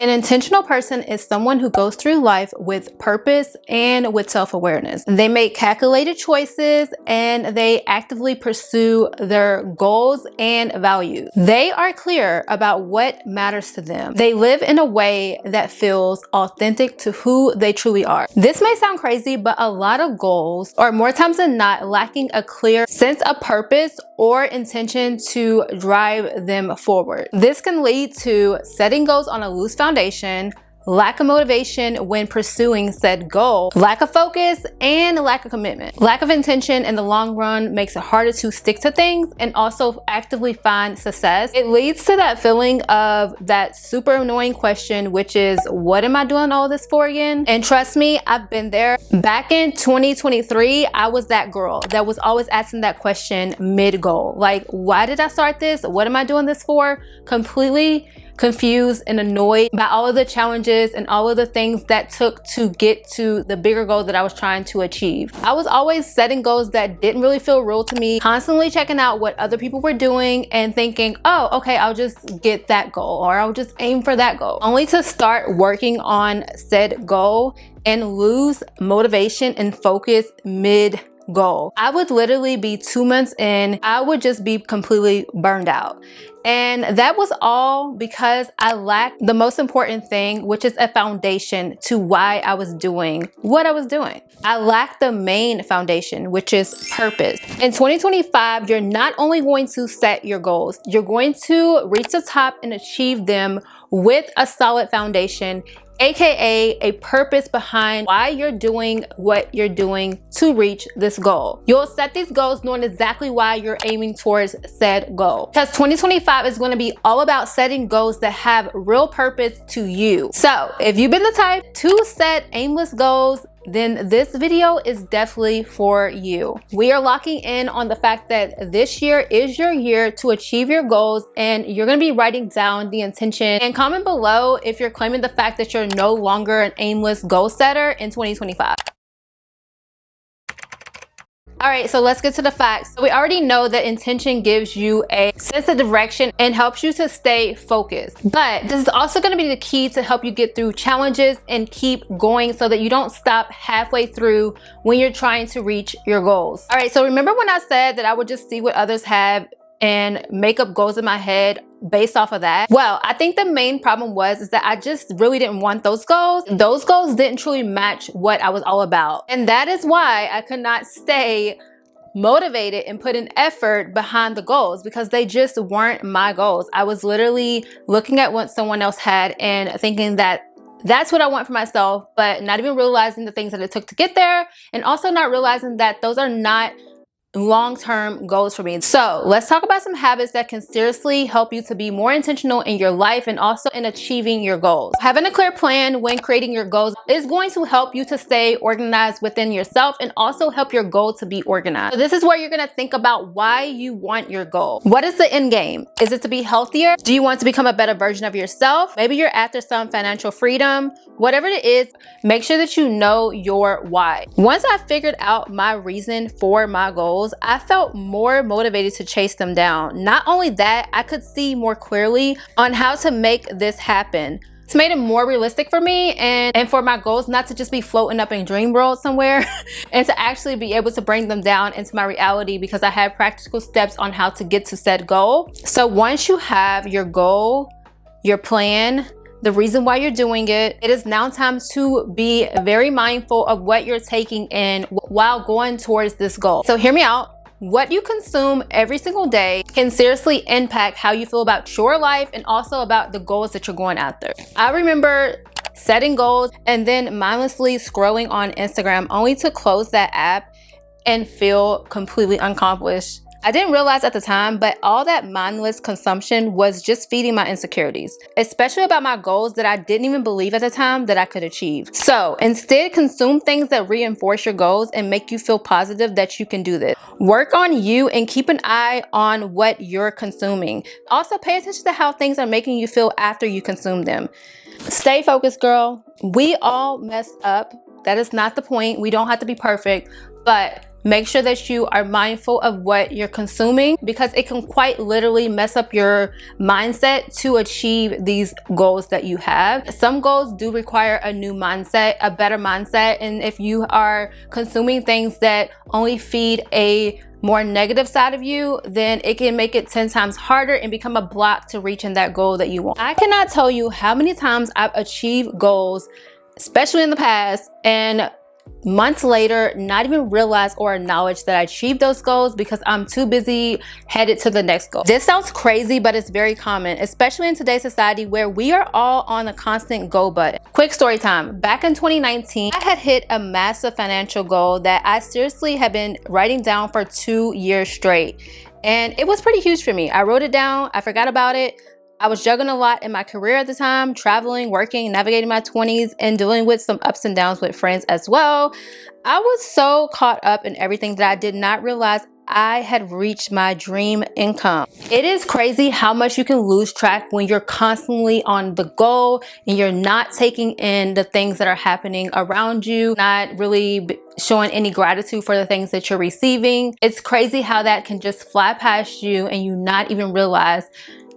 An intentional person is someone who goes through life with purpose and with self-awareness. They make calculated choices and they actively pursue their goals and values. They are clear about what matters to them. They live in a way that feels authentic to who they truly are. This may sound crazy, but a lot of goals are more times than not lacking a clear sense of purpose or intention to drive them forward. This can lead to setting goals on a loose foundation, lack of motivation when pursuing said goal, lack of focus, and lack of commitment. Lack of intention in the long run makes it harder to stick to things and also actively find success. It leads to that feeling of that super annoying question, which is, what am I doing all this for again? And trust me, I've been there. Back in 2023, I was that girl that was always asking that question mid-goal. Like, why did I start this? What am I doing this for? Completely confused and annoyed by all of the challenges and all of the things that took to get to the bigger goal that I was trying to achieve. I was always setting goals that didn't really feel real to me, constantly checking out what other people were doing and thinking, oh, okay, I'll just get that goal or I'll just aim for that goal, only to start working on said goal and lose motivation and focus mid-goal. I would literally be 2 months in, I would just be completely burned out. And that was all because I lacked the most important thing, which is a foundation to why I was doing what I was doing. I lacked the main foundation, which is purpose. In 2025, you're not only going to set your goals, you're going to reach the top and achieve them with a solid foundation, aka a purpose behind why you're doing what you're doing to reach this goal. You'll set these goals knowing exactly why you're aiming towards said goal. Because 2025 is going to be all about setting goals that have real purpose to you. So if you've been the type to set aimless goals, then this video is definitely for you. We are locking in on the fact that this year is your year to achieve your goals, and you're going to be writing down the intention. And comment below if you're claiming the fact that you're no longer an aimless goal setter in 2025. All right, so let's get to the facts. So we already know that intention gives you a sense of direction and helps you to stay focused. But this is also going to be the key to help you get through challenges and keep going so that you don't stop halfway through when you're trying to reach your goals. All right, so remember when I said that I would just see what others have and make up goals in my head based off of that? Well, I think the main problem is that I just really didn't want those goals. Those goals didn't truly match what I was all about. And that is why I could not stay motivated and put an effort behind the goals, because they just weren't my goals. I was literally looking at what someone else had and thinking that that's what I want for myself, but not even realizing the things that it took to get there, and also not realizing that those are not long-term goals for me. So let's talk about some habits that can seriously help you to be more intentional in your life and also in achieving your goals. Having a clear plan when creating your goals is going to help you to stay organized within yourself and also help your goal to be organized. So this is where you're going to think about why you want your goal. What is the end game? Is it to be healthier? Do you want to become a better version of yourself? Maybe you're after some financial freedom. Whatever it is, make sure that you know your why. Once I figured out my reason for my goals, I felt more motivated to chase them down. Not only that, I could see more clearly on how to make this happen. It's made it more realistic for me and for my goals not to just be floating up in dream world somewhere and to actually be able to bring them down into my reality, because I had practical steps on how to get to said goal. So once you have your goal, your plan, the reason why you're doing it, it is now time to be very mindful of what you're taking in while going towards this goal. So hear me out. What you consume every single day can seriously impact how you feel about your life and also about the goals that you're going after. I remember setting goals and then mindlessly scrolling on Instagram only to close that app and feel completely accomplished. I didn't realize at the time, but all that mindless consumption was just feeding my insecurities, especially about my goals that I didn't even believe at the time that I could achieve. So instead, consume things that reinforce your goals and make you feel positive that you can do this. Work on you and keep an eye on what you're consuming. Also, pay attention to how things are making you feel after you consume them. Stay focused, girl. We all mess up. That is not the point. We don't have to be perfect, but make sure that you are mindful of what you're consuming, because it can quite literally mess up your mindset to achieve these goals that you have. Some goals do require a new mindset, a better mindset, and if you are consuming things that only feed a more negative side of you, then it can make it 10 times harder and become a block to reaching that goal that you want. I cannot tell you how many times I've achieved goals, especially in the past, and months later not even realize or acknowledge that I achieved those goals because I'm too busy headed to the next goal. This sounds crazy, but it's very common, especially in today's society where we are all on a constant go button. Quick story time. Back in 2019, I had hit a massive financial goal that I seriously had been writing down for 2 years straight. And it was pretty huge for me. I wrote it down, I forgot about it. I was juggling a lot in my career at the time, traveling, working, navigating my 20s, and dealing with some ups and downs with friends as well. I was so caught up in everything that I did not realize I had reached my dream income. It is crazy how much you can lose track when you're constantly on the go and you're not taking in the things that are happening around you, not really showing any gratitude for the things that you're receiving. It's crazy how that can just fly past you and you not even realize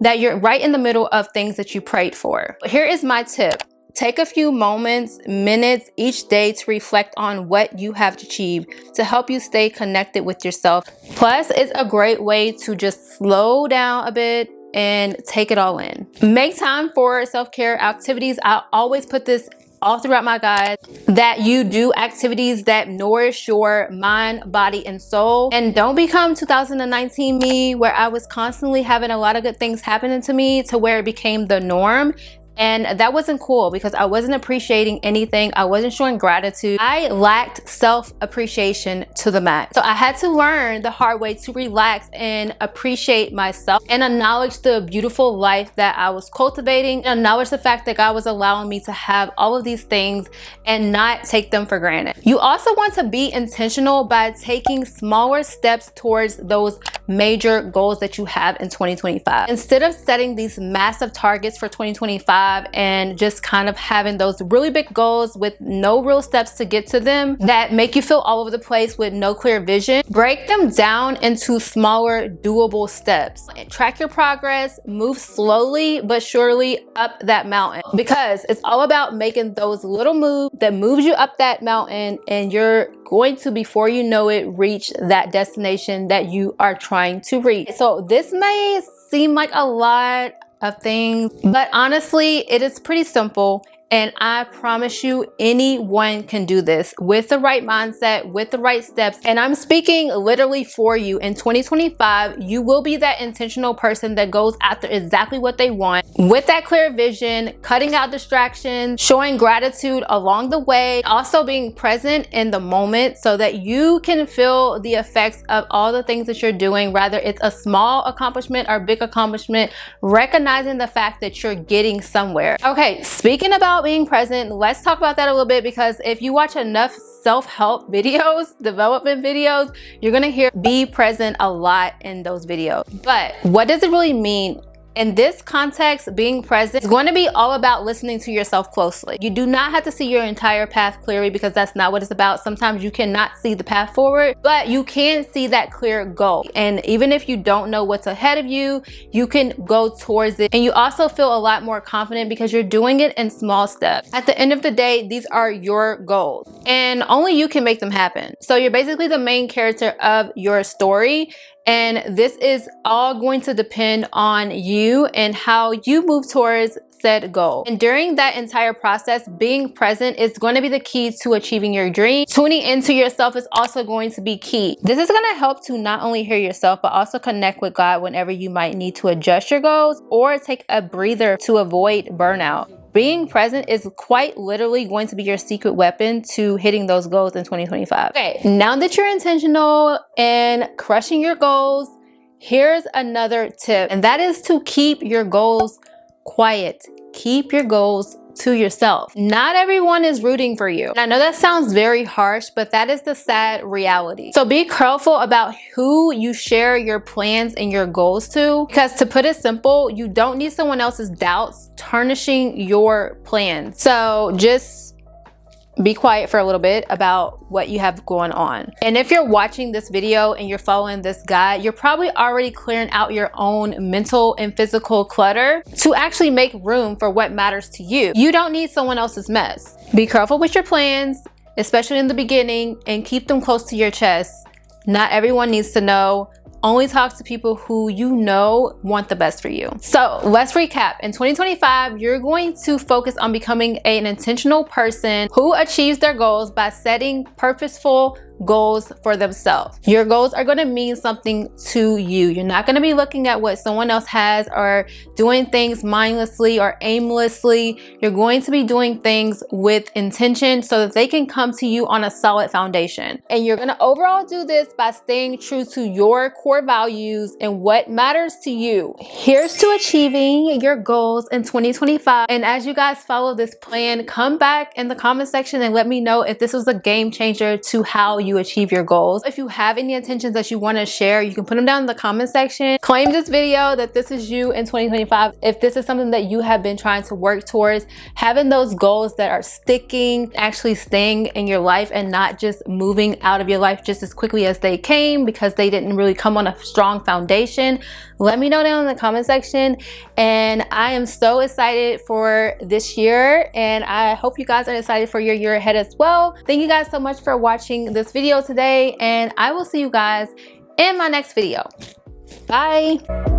that you're right in the middle of things that you prayed for. Here is my tip. Take a few moments, minutes each day to reflect on what you have achieved to help you stay connected with yourself. Plus, it's a great way to just slow down a bit and take it all in. Make time for self-care activities. I always put this all throughout my guides, that you do activities that nourish your mind, body, and soul. And don't become 2019 me, where I was constantly having a lot of good things happening to me to where it became the norm. And that wasn't cool because I wasn't appreciating anything. I wasn't showing gratitude. I lacked self-appreciation to the max. So I had to learn the hard way to relax and appreciate myself and acknowledge the beautiful life that I was cultivating, and acknowledge the fact that God was allowing me to have all of these things and not take them for granted. You also want to be intentional by taking smaller steps towards those major goals that you have in 2025. Instead of setting these massive targets for 2025 and just kind of having those really big goals with no real steps to get to them that make you feel all over the place with no clear vision, break them down into smaller, doable steps. Track your progress, move slowly but surely up that mountain, because it's all about making those little moves that moves you up that mountain, and you're going to, before you know it, reach that destination that you are trying to reach. So this may seem like a lot of things, but honestly, it is pretty simple. And I promise you, anyone can do this with the right mindset, with the right steps. And I'm speaking literally for you. In 2025, you will be that intentional person that goes after exactly what they want, with that clear vision, cutting out distractions, showing gratitude along the way, also being present in the moment so that you can feel the effects of all the things that you're doing, whether it's a small accomplishment or big accomplishment, recognizing the fact that you're getting somewhere. Okay, speaking about being present, let's talk about that a little bit, because if you watch enough self-help videos, development videos, you're gonna hear be present a lot in those videos. But what does it really mean? In this context, being present is going to be all about listening to yourself closely. You do not have to see your entire path clearly, because that's not what it's about. Sometimes you cannot see the path forward, but you can see that clear goal. And even if you don't know what's ahead of you, you can go towards it. And you also feel a lot more confident because you're doing it in small steps. At the end of the day, these are your goals and only you can make them happen. So you're basically the main character of your story. And this is all going to depend on you and how you move towards said goal. And during that entire process, being present is going to be the key to achieving your dream. Tuning into yourself is also going to be key. This is going to help to not only hear yourself, but also connect with God whenever you might need to adjust your goals or take a breather to avoid burnout. Being present is quite literally going to be your secret weapon to hitting those goals in 2025. Okay, now that you're intentional and crushing your goals, here's another tip, and that is to keep your goals quiet. Keep your goals to yourself. Not everyone is rooting for you. And I know that sounds very harsh, but that is the sad reality. So be careful about who you share your plans and your goals to, because to put it simple, you don't need someone else's doubts tarnishing your plans. So just be quiet for a little bit about what you have going on. And if you're watching this video and you're following this guide, you're probably already clearing out your own mental and physical clutter to actually make room for what matters to you. You don't need someone else's mess. Be careful with your plans, especially in the beginning, and keep them close to your chest. Not everyone needs to know. Only talk to people who you know want the best for you. So let's recap. In 2025, you're going to focus on becoming an intentional person who achieves their goals by setting purposeful goals for themselves. Your goals are going to mean something to you. You're not going to be looking at what someone else has or doing things mindlessly or aimlessly. You're going to be doing things with intention so that they can come to you on a solid foundation. And you're going to overall do this by staying true to your core values and what matters to you. Here's to achieving your goals in 2025. And as you guys follow this plan, come back in the comment section and let me know if this was a game changer to how you achieve your goals. If you have any intentions that you want to share, you can put them down in the comment section. Claim this video that this is you in 2025. If this is something that you have been trying to work towards, having those goals that are sticking, actually staying in your life and not just moving out of your life just as quickly as they came because they didn't really come on a strong foundation, let me know down in the comment section. And I am so excited for this year, and I hope you guys are excited for your year ahead as well. Thank you guys so much for watching this video today, and I will see you guys in my next video. Bye.